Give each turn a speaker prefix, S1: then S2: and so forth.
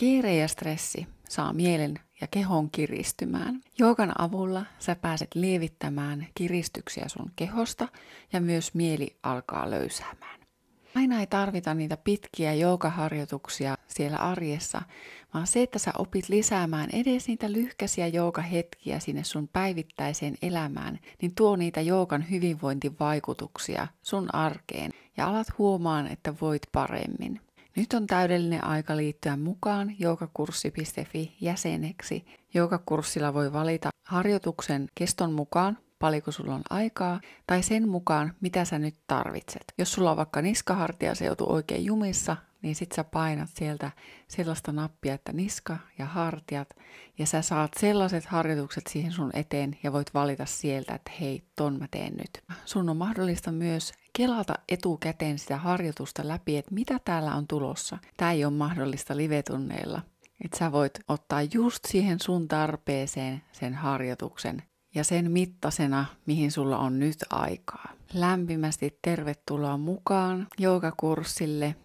S1: Kiire ja stressi saa mielen ja kehon kiristymään. Joogan avulla sä pääset lievittämään kiristyksiä sun kehosta ja myös mieli alkaa löysäämään. Aina ei tarvita niitä pitkiä joogaharjoituksia siellä arjessa, vaan se, että sä opit lisäämään edes niitä lyhkäisiä joogahetkiä sinne sun päivittäiseen elämään, niin tuo niitä joogan hyvinvointivaikutuksia sun arkeen ja alat huomaan, että voit paremmin. Nyt on täydellinen aika liittyä mukaan joogakurssi.fi jäseneksi. Joogakurssilla voi valita harjoituksen keston mukaan, paljonko sulla on aikaa, tai sen mukaan, mitä sä nyt tarvitset. Jos sulla on vaikka niskahartiaseutu oikein jumissa, niin sit sä painat sieltä sellaista nappia, että niska ja hartiat, ja sä saat sellaiset harjoitukset siihen sun eteen, ja voit valita sieltä, että hei, ton mä teen nyt. Sun on mahdollista myös kelata etukäteen sitä harjoitusta läpi, että mitä täällä on tulossa. Tää ei ole mahdollista live-tunneilla. Että sä voit ottaa just siihen sun tarpeeseen sen harjoituksen ja sen mittasena, mihin sulla on nyt aikaa. Lämpimästi tervetuloa mukaan joogakurssille